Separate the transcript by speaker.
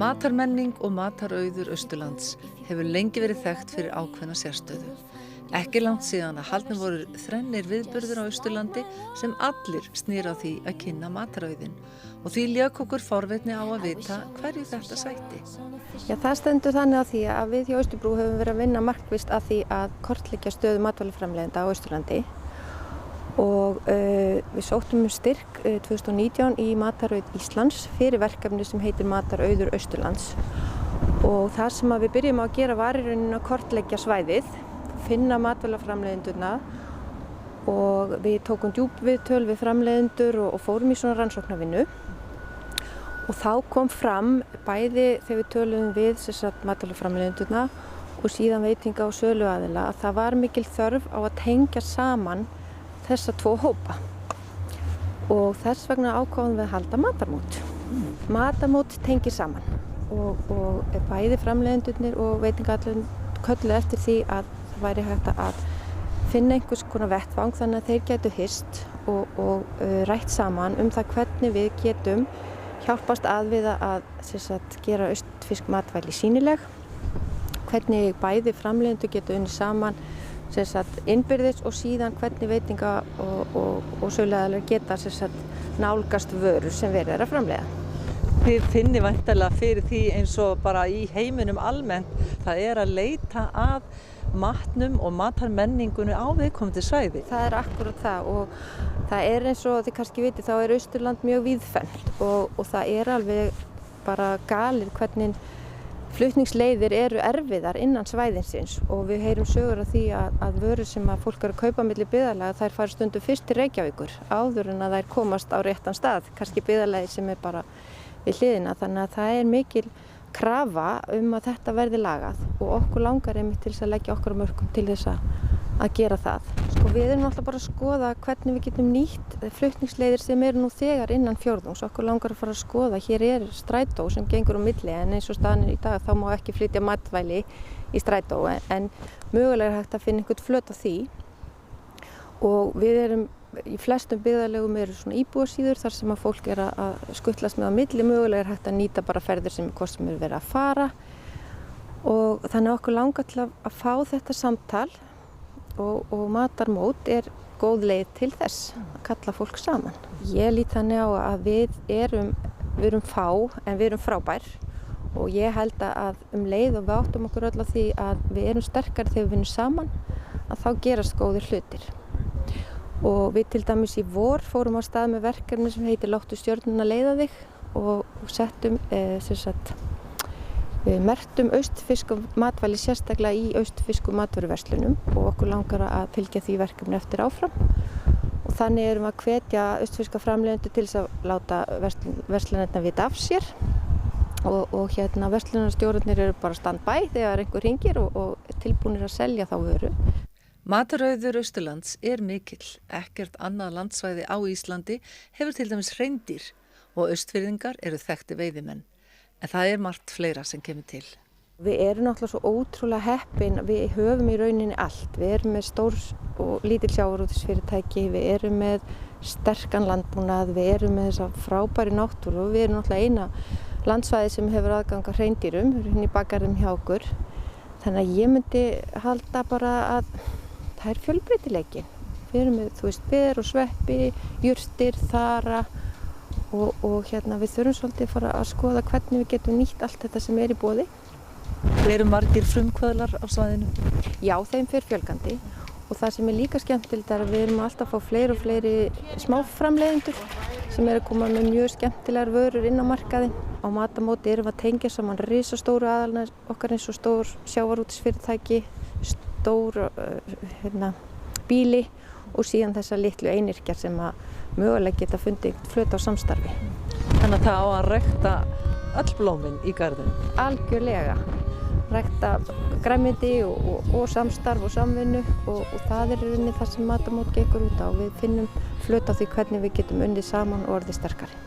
Speaker 1: Matarmenning og matarauður Austurlands hefur lengi verið þekkt fyrir ákveðna sérstöðu. Ekki langt síðan að haldnir voru þrennir viðburðir á Austurlandi sem allir snýra á því að kynna matarauðinn og því lék okkur forvitni á að vita hverju þetta sætti.
Speaker 2: Já, það stendur þannig á því að við hjá Austurbrú höfum verið að vinna markvisst að því að kortleggja stöðu matvælaframleiðenda á Austurlandi og við sóttum styrk 2019 í Matarauð Íslands fyrir verkefni sem heitir Matarauður Austurlands og það sem við byrjum að gera var í rauninni að kortleggja svæðið, finna matvælaframleiðendurna og við tókum djúpviðtöl við framleiðendur og fórum í svona rannsóknarvinnu og þá kom fram bæði þegar við töluðum við matvælaframleiðendurna og síðan veitinga- og söluaðila að það var mikil þörf á að tengja saman þessa tvo hópa og þess vegna ákváðum við að halda matarmót. Matarmót tengir saman og bæði framleiðendurnir og veitingaaðilar kölluðu eftir því að það væri hægt að finna einhvers konar vettvang þannig að þeir gætu hist og rætt saman það hvernig við getum hjálpast að við að gera austfirsk matvæli sýnileg, hvernig bæði framleiðendur geta unnið saman innbyrðis og síðan hvernig veitinga og söluaðilar geta nálgast vörur sem verið er að framleiða.
Speaker 1: Þið finnið væntanlega fyrir því eins og bara í heiminum almennt, það er að leita að matnum og matarmenningunni á viðkomandi svæði.
Speaker 2: Það er akkúrat það og það er eins og þið kannski vitið þá er Austurland mjög víðfeðmt og það er alveg bara galið hvernig flutningsleiðir eru erfiðar innan svæðinsins og við heyrum sögur af því að vörur sem að fólk eru að kaupa milli byggðarlaga þær fara stundum fyrst til Reykjavíkur áður en að þær komast á réttan stað, kannski byggðarlagi sem er bara við hliðina, þannig að það er mikil krafa að þetta verði lagað og okkur langar einmitt til þess að leggja okkar mörkum til þess að gera það. Við erum alltaf bara að skoða hvernig við getum nýtt flutningsleiðir sem eru nú þegar innan fjórðungs. Okkur langar að fara að skoða, hér er strætó sem gengur á milli en eins og staðan er í dag þá má ekki flytja matvæli í strætó en mögulega er hægt að finna einhvern flöt á því og við erum í flestum byggðarlegum eru svona íbúðarsíður þar sem að fólk er að skutlast með á milli, mögulega er hægt að nýta bara ferðir sem hvort sem er verið að fara og þannig okkur langar til að fá þetta samtal og matarmót er góð leið til þess að kalla fólk saman. Ég lít þannig á að við erum fá en við erum frábær og ég held að leið og við áttum okkur öll á því að við erum sterkari þegar við vinnum saman að þá gerast góðir hlutir. Og við til dæmis í vor fórum á stað með verkefni sem heitir Láttu stjörnuna leiða þig og settum við merktum austfirsku matvæli sérstaklega í austfirsku matvöruverslunum og okkur langar að fylgja því verkefni eftir áfram og þannig erum við að hvetja austfirska framleiðendur til þess að láta verslunarnir vita af sér og verslunarstjórarnir eru bara standby þegar einhver hringir og tilbúnir að selja þá vöru.
Speaker 1: Matarauður Austurlands er mikill. Ekkert annað landsvæði á Íslandi hefur til dæmis hreindýr og austfirðingar eru þekkti veiðimenn. En það er margt fleira sem kemur til.
Speaker 2: Við erum náttúrulega svo ótrúlega heppin, við höfum í rauninni allt. Við erum með stór og lítil sjávarútvegsfyrirtæki, við erum með sterkan landbúnað, við erum með þessa frábæri náttúru og við erum náttúrulega eina landsvæði sem hefur aðgang að hreindýrum, hérna í bakgarðinum hjá okkur. Þannig að ég myndi halda bara að það er fjölbreytileiki. Við erum með, ber og sveppi, jurtir, þara og við þurfum svolítið að fara að skoða hvernig við getum nýtt allt þetta sem er í boði.
Speaker 1: Eru margir frumkvöðlar á svæðinu?
Speaker 2: Já, þeim fer fjölgandi og það sem er líka skemmtilegt er að við erum alltaf að fá fleiri og fleiri smáframleiðendur sem eru að koma með mjög skemmtilegar vörur inn á markaðinn. Á matarmóti erum við að tengja saman risastóru aðalna okkar eins og stór sjávarútvegsfyrirtæki, stór bíli og síðan þessa litlu einyrkjar sem að mögulega geta fundið flöt á samstarfi.
Speaker 1: Þannig að það á að rækta öll blómin í garðinum?
Speaker 2: Algjörlega. Rækta grænmeti og samstarf og samvinnu og það er rauninni það sem matarmót gengur út á. Við finnum flöt á því hvernig við getum unnið saman og orðið sterkari.